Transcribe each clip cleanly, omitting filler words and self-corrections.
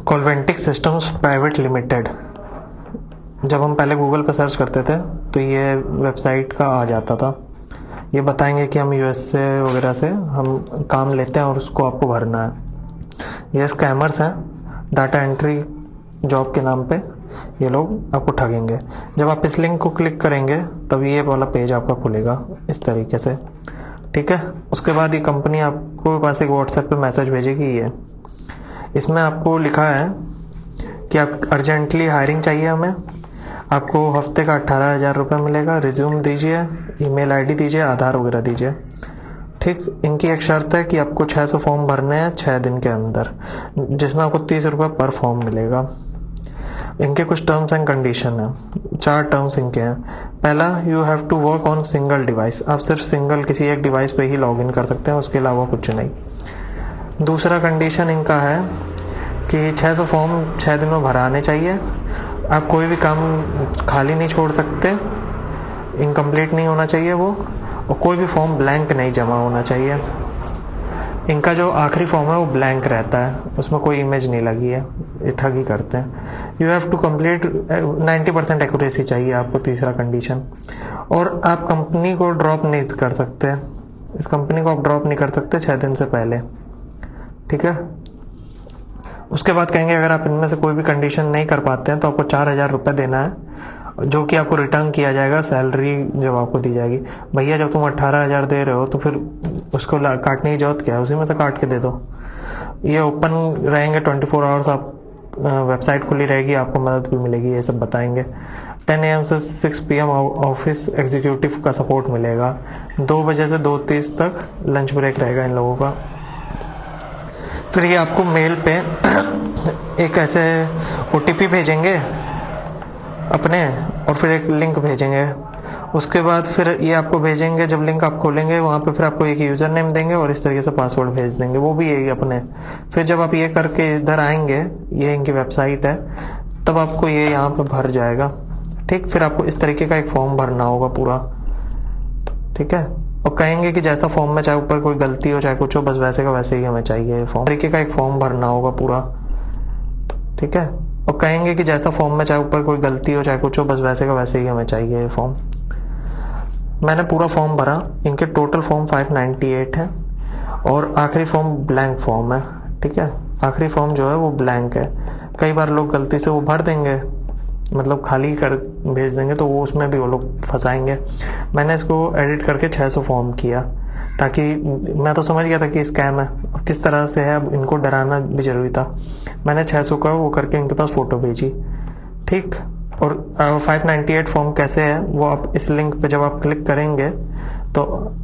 कॉल्वेंटिक systems private limited. जब हम पहले गूगल पर सर्च करते थे तो ये वेबसाइट का आ जाता था। ये बताएंगे कि हम यूएसए वगैरह से हम काम लेते हैं और उसको आपको भरना है। ये स्कैमर्स हैं, डाटा एंट्री जॉब के नाम पे ये लोग आपको ठगेंगे। जब आप इस लिंक को क्लिक करेंगे तब ये वाला पेज आपका खुलेगा इस तरीके से, ठीक है। उसके बाद ये कंपनी आपको पास एक व्हाट्सएप पे मैसेज भेजेगी। ये इसमें आपको लिखा है कि आप अर्जेंटली हायरिंग चाहिए हमें, आपको हफ्ते का 18,000 रुपये मिलेगा, रिज्यूम दीजिए, ईमेल आईडी दीजिए, आधार वगैरह दीजिए, ठीक। इनकी एक शर्त है कि आपको 600 फॉर्म भरने हैं 6 दिन के अंदर, जिसमें आपको 30 रुपये पर फॉर्म मिलेगा। इनके कुछ टर्म्स एंड कंडीशन हैं, 4 टर्म्स इनके हैं। पहला, you have to work on single device, आप सिर्फ सिंगल किसी एक डिवाइस पे ही लॉगिन कर सकते हैं, उसके अलावा कुछ नहीं। दूसरा कंडीशन इनका है कि 600 फॉर्म 6 दिन में भराने चाहिए, आप कोई भी काम खाली नहीं छोड़ सकते, इनकम्प्लीट नहीं होना चाहिए वो, और कोई भी फॉर्म ब्लैंक नहीं जमा होना चाहिए। इनका जो आखिरी फॉर्म है वो ब्लैंक रहता है, उसमें कोई इमेज नहीं लगी है, ये ठगी करते हैं। You have to complete 90% accuracy चाहिए आपको, तीसरा कंडीशन। और आप कंपनी को ड्रॉप नहीं कर सकते, इस कंपनी को आप ड्रॉप नहीं कर सकते 6 दिन से पहले, ठीक है। उसके बाद कहेंगे अगर आप इनमें से कोई भी कंडीशन नहीं कर पाते हैं तो आपको 4,000 रुपये देना है, जो कि आपको रिटर्न किया जाएगा सैलरी जब आपको दी जाएगी। भैया जब तुम 18,000 दे रहे हो तो फिर उसको काटने की जरूरत क्या है, उसी में से काट के दे दो। ये ओपन रहेंगे 24 आवर्स, आप वेबसाइट खुली रहेगी, आपको मदद भी मिलेगी, ये सब बताएंगे। 10 AM से 6 PM ऑफिस एग्जीक्यूटिव का सपोर्ट मिलेगा, 2 बजे से 2:30 तक लंच ब्रेक रहेगा इन लोगों का। फिर ये आपको मेल पे एक ऐसे OTP भेजेंगे अपने, और फिर एक लिंक भेजेंगे। उसके बाद फिर ये आपको भेजेंगे, जब लिंक आप खोलेंगे वहाँ पे फिर आपको एक यूज़र नेम देंगे और इस तरीके से पासवर्ड भेज देंगे, वो भी यही अपने। फिर जब आप ये करके इधर आएंगे, ये इनकी वेबसाइट है, तब आपको ये यहाँ पे भर जाएगा, ठीक। फिर आपको इस तरीके का एक फॉर्म भरना होगा पूरा, ठीक है। और कहेंगे कि जैसा फॉर्म में चाहे ऊपर कोई गलती हो चाहे कुछ हो, बस वैसे का वैसे ही हमें चाहिए फॉर्म, तरीके का एक फॉर्म भरना होगा पूरा, ठीक है। और कहेंगे कि जैसा फॉर्म में चाहे ऊपर कोई गलती हो चाहे कुछ हो, बस वैसे का वैसे ही हमें चाहिए फॉर्म। मैंने पूरा फॉर्म भरा, इनके टोटल फॉर्म 598 है और आखिरी फॉर्म ब्लैंक फॉर्म है, ठीक है। आखिरी फॉर्म जो है वो ब्लैंक है। कई बार लोग गलती से वो भर देंगे, मतलब खाली कर भेज देंगे, तो वो उसमें भी वो लोग फंसाएंगे। मैंने इसको एडिट करके 600 फॉर्म किया, ताकि मैं तो समझ गया था कि स्कैम है, किस तरह से है, अब इनको डराना भी जरूरी था। मैंने 600 का वो करके इनके पास फ़ोटो भेजी, ठीक। और 598 फॉर्म कैसे है वो आप इस लिंक पे जब आप क्लिक करेंगे, तो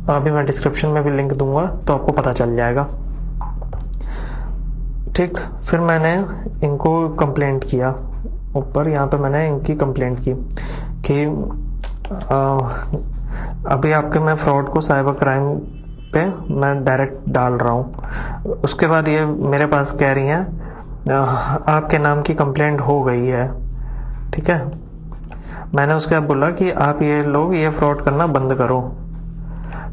अभी मैं डिस्क्रिप्शन में भी लिंक दूंगा तो आपको पता चल जाएगा, ठीक। फिर मैंने इनको कंप्लेंट किया, ऊपर यहाँ पे मैंने इनकी कंप्लेंट की कि अभी आपके मैं फ्रॉड को साइबर क्राइम पे मैं डायरेक्ट डाल रहा हूँ। उसके बाद ये मेरे पास कह रही हैं आपके नाम की कंप्लेंट हो गई है, ठीक है। मैंने उसके बाद बोला कि आप ये लोग ये फ्रॉड करना बंद करो,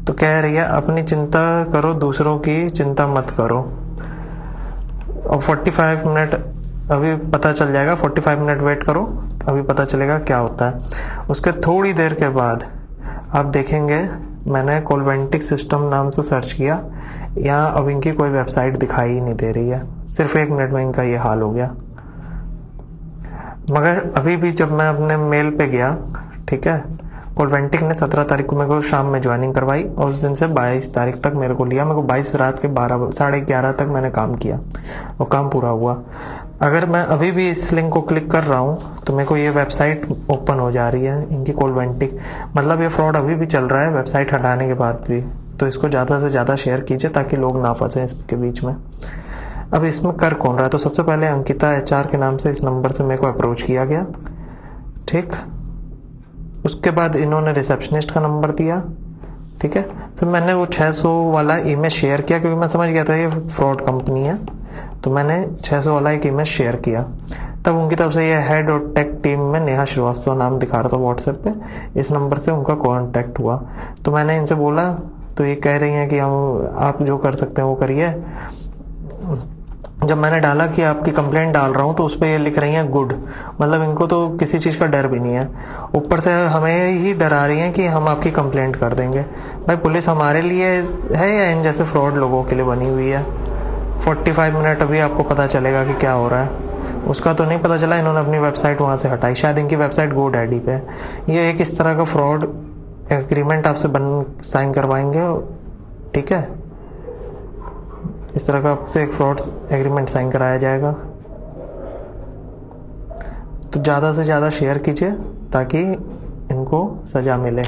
तो कह रही है अपनी चिंता करो, दूसरों की चिंता मत करो। और 45 मिनट अभी पता चल जाएगा, 45 मिनट वेट करो, अभी पता चलेगा क्या होता है। उसके थोड़ी देर के बाद आप देखेंगे मैंने कॉल्वेंटिक सिस्टम नाम से सर्च किया, यहाँ अब इनकी कोई वेबसाइट दिखाई ही नहीं दे रही है। सिर्फ 1 मिनट में इनका ये हाल हो गया। मगर अभी भी जब मैं अपने मेल पे गया, ठीक है, कॉल्वेंटिक ने 17 तारीख को मेरे को शाम में ज्वाइनिंग करवाई और उस दिन से 22 तारीख तक मेरे को लिया। मेरे को 22 रात के 11 तक मैंने काम किया और काम पूरा हुआ। अगर मैं अभी भी इस लिंक को क्लिक कर रहा हूँ तो मेरे को ये वेबसाइट ओपन हो जा रही है इनकी कॉल्वेंटिक, मतलब ये फ्रॉड अभी भी चल रहा है वेबसाइट हटाने के बाद भी। तो इसको ज़्यादा से ज़्यादा शेयर कीजिए ताकि लोग ना फंसें इसके बीच में। अब इसमें कर कौन रहा है, तो सबसे पहले अंकिता HR के नाम से इस नंबर से मेरे को अप्रोच किया गया, ठीक। उसके बाद इन्होंने रिसेप्शनिस्ट का नंबर दिया, ठीक है। फिर मैंने वो 600 वाला ईमेल शेयर किया, क्योंकि मैं समझ गया था ये फ्रॉड कंपनी है, तो मैंने 600 वाला एक ईमेल शेयर किया। तब उनकी तरफ से ये हेड और टेक टीम में नेहा श्रीवास्तव नाम दिखा रहा था व्हाट्सएप पे, इस नंबर से उनका कांटेक्ट हुआ। तो मैंने इनसे बोला, तो ये कह रही हैं कि हम आप जो कर सकते हैं वो करिए, जब मैंने डाला कि आपकी कंप्लेंट डाल रहा हूँ तो उस पर ये लिख रही हैं गुड, मतलब इनको तो किसी चीज़ का डर भी नहीं है। ऊपर से हमें ही डरा रही हैं कि हम आपकी कंप्लेंट कर देंगे। भाई पुलिस हमारे लिए है या इन जैसे फ्रॉड लोगों के लिए बनी हुई है? 45 मिनट अभी आपको पता चलेगा कि क्या हो रहा है। उसका तो नहीं पता चला, इन्होंने अपनी वेबसाइट वहाँ से हटाई, शायद इनकी वेबसाइट GoDaddy पे है। ये एक इस तरह का फ्रॉड एग्रीमेंट आपसे साइन करवाएंगे, ठीक है, इस तरह का आपसे एक फ्रॉड एग्रीमेंट साइन कराया जाएगा। तो ज़्यादा से ज़्यादा शेयर कीजिए ताकि इनको सज़ा मिले।